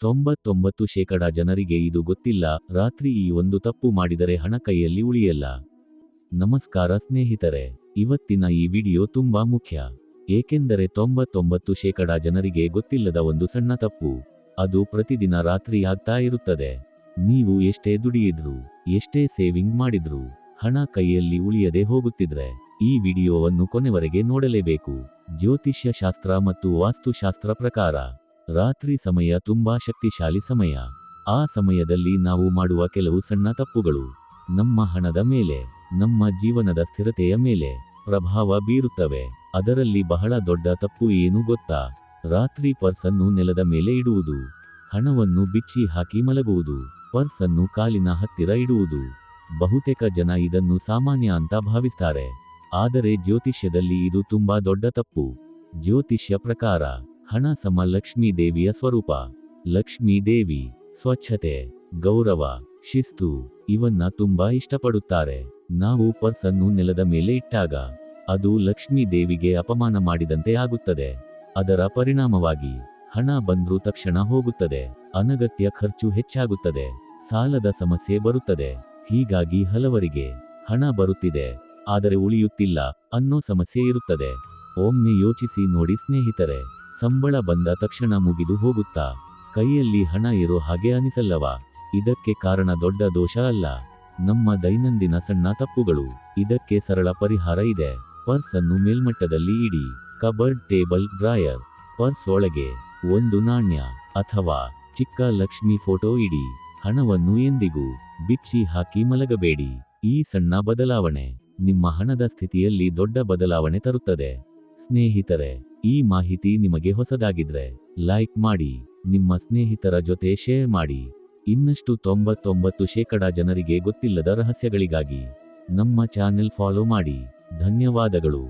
99% ಜನರಿಗೆ ಇದು ಗೊತ್ತಿಲ್ಲ. ರಾತ್ರಿ ಈ ಒಂದು ತಪ್ಪು ಮಾಡಿದರೆ ಹಣ ಕೈಯಲ್ಲಿ ಉಳಿಯಲ್ಲ. ನಮಸ್ಕಾರ ಸ್ನೇಹಿತರೆ, ಇವತ್ತಿನ ಈ ವಿಡಿಯೋ ತುಂಬಾ ಮುಖ್ಯ. ಏಕೆಂದರೆ 99% ಜನರಿಗೆ ಗೊತ್ತಿಲ್ಲದ ಒಂದು ಸಣ್ಣ ತಪ್ಪು. ಅದು ಪ್ರತಿದಿನ ರಾತ್ರಿ ಆಗ್ತಾ ಇರುತ್ತದೆ. ನೀವು ಎಷ್ಟೇ ದುಡಿಯಿದ್ರು, ಎಷ್ಟೇ ಸೇವಿಂಗ್ ಮಾಡಿದ್ರು, ಹಣ ಕೈಯಲ್ಲಿ ಉಳಿಯದೆ ಹೋಗುತ್ತಿದ್ರೆ ಈ ವಿಡಿಯೋವನ್ನು ಕೊನೆವರೆಗೆ ನೋಡಲೇಬೇಕು. ಜ್ಯೋತಿಷ್ಯ ಶಾಸ್ತ್ರ ಮತ್ತು ವಾಸ್ತುಶಾಸ್ತ್ರ ಪ್ರಕಾರ ರಾತ್ರಿ ಸಮಯ ತುಂಬಾ ಶಕ್ತಿಶಾಲಿ ಸಮಯ. ಆ ಸಮಯದಲ್ಲಿ ನಾವು ಮಾಡುವ ಕೆಲವು ಸಣ್ಣ ತಪ್ಪುಗಳು ನಮ್ಮ ಹಣದ ಮೇಲೆ, ನಮ್ಮ ಜೀವನದ ಸ್ಥಿರತೆಯ ಮೇಲೆ ಪ್ರಭಾವ ಬೀರುತ್ತವೆ. ಅದರಲ್ಲಿ ಬಹಳ ದೊಡ್ಡ ತಪ್ಪು ಏನು ಗೊತ್ತಾ? ರಾತ್ರಿ ಪರ್ಸ್ ಅನ್ನು ನೆಲದ ಮೇಲೆ ಇಡುವುದು, ಹಣವನ್ನು ಬಿಚ್ಚಿ ಹಾಕಿ ಮಲಗುವುದು, ಪರ್ಸ್ ಅನ್ನು ಕಾಲಿನ ಹತ್ತಿರ ಇಡುವುದು. ಬಹುತೇಕ ಜನ ಇದನ್ನು ಸಾಮಾನ್ಯ ಅಂತ ಭಾವಿಸ್ತಾರೆ. ಆದರೆ ಜ್ಯೋತಿಷ್ಯದಲ್ಲಿ ಇದು ತುಂಬಾ ದೊಡ್ಡ ತಪ್ಪು. ಜ್ಯೋತಿಷ್ಯ ಪ್ರಕಾರ ಹಣ ಸಮ ಲಕ್ಷ್ಮೀ ದೇವಿಯ ಸ್ವರೂಪ. ಲಕ್ಷ್ಮೀ ದೇವಿ ಸ್ವಚ್ಛತೆ, ಗೌರವ, ಶಿಸ್ತು ಇವನ್ನ ತುಂಬಾ ಇಷ್ಟಪಡುತ್ತಾರೆ. ನಾವು ಪರ್ಸ್ ಅನ್ನು ನೆಲದ ಮೇಲೆ ಇಟ್ಟಾಗ ಅದು ಲಕ್ಷ್ಮೀ ದೇವಿಗೆ ಅಪಮಾನ ಮಾಡಿದಂತೆ ಆಗುತ್ತದೆ. ಅದರ ಪರಿಣಾಮವಾಗಿ ಹಣ ಬಂದ್ರೂ ತಕ್ಷಣ ಹೋಗುತ್ತದೆ, ಅನಗತ್ಯ ಖರ್ಚು ಹೆಚ್ಚಾಗುತ್ತದೆ, ಸಾಲದ ಸಮಸ್ಯೆ ಬರುತ್ತದೆ. ಹೀಗಾಗಿ ಹಲವರಿಗೆ ಹಣ ಬರುತ್ತಿದೆ ಆದರೆ ಉಳಿಯುತ್ತಿಲ್ಲ ಅನ್ನೋ ಸಮಸ್ಯೆ ಇರುತ್ತದೆ. ಒಮ್ಮೆ ಯೋಚಿಸಿ ನೋಡಿ ಸ್ನೇಹಿತರೆ, ಸಂಬಳ ಬಂದ ತಕ್ಷಣ ಮುಗಿದು ಹೋಗುತ್ತಾ ಕೈಯಲ್ಲಿ ಹಣ ಇರೋ ಹಾಗೆ ಅನಿಸಲ್ಲವಾ? ಇದಕ್ಕೆ ಕಾರಣ ದೊಡ್ಡ ದೋಷ ಅಲ್ಲ, ನಮ್ಮ ದೈನಂದಿನ ಸಣ್ಣ ತಪ್ಪುಗಳು. ಇದಕ್ಕೆ ಸರಳ ಪರಿಹಾರ ಇದೆ. ಪರ್ಸ್ ಅನ್ನು ಮೇಲ್ಮಟ್ಟದಲ್ಲಿ ಇಡಿ. ಕಬರ್ಡ್, ಟೇಬಲ್, ಡ್ರಾಯರ್, ಪರ್ಸ್ ಒಳಗೆ ಒಂದು ನಾಣ್ಯ ಅಥವಾ ಚಿಕ್ಕ ಲಕ್ಷ್ಮಿ ಫೋಟೋ ಇಡಿ. ಹಣವನ್ನು ಎಂದಿಗೂ ಬಿಚ್ಚಿ ಹಾಕಿ ಮಲಗಬೇಡಿ. ಈ ಸಣ್ಣ ಬದಲಾವಣೆ ನಿಮ್ಮ ಹಣದ ಸ್ಥಿತಿಯಲ್ಲಿ ದೊಡ್ಡ ಬದಲಾವಣೆ ತರುತ್ತದೆ. ಸ್ನೇಹಿತರೆ, ಈ ಮಾಹಿತಿ ನಿಮಗೆ ಹೊಸದಾಗಿದ್ರೆ ಲೈಕ್ ಮಾಡಿ, ನಿಮ್ಮ ಸ್ನೇಹಿತರ ಜೊತೆ ಶೇರ್ ಮಾಡಿ. ಇನ್ನಷ್ಟು 99% ಜನರಿಗೆ ಗೊತ್ತಿಲ್ಲದ ರಹಸ್ಯಗಳಿಗಾಗಿ ನಮ್ಮ ಚಾನೆಲ್ ಫಾಲೋ ಮಾಡಿ. ಧನ್ಯವಾದಗಳು.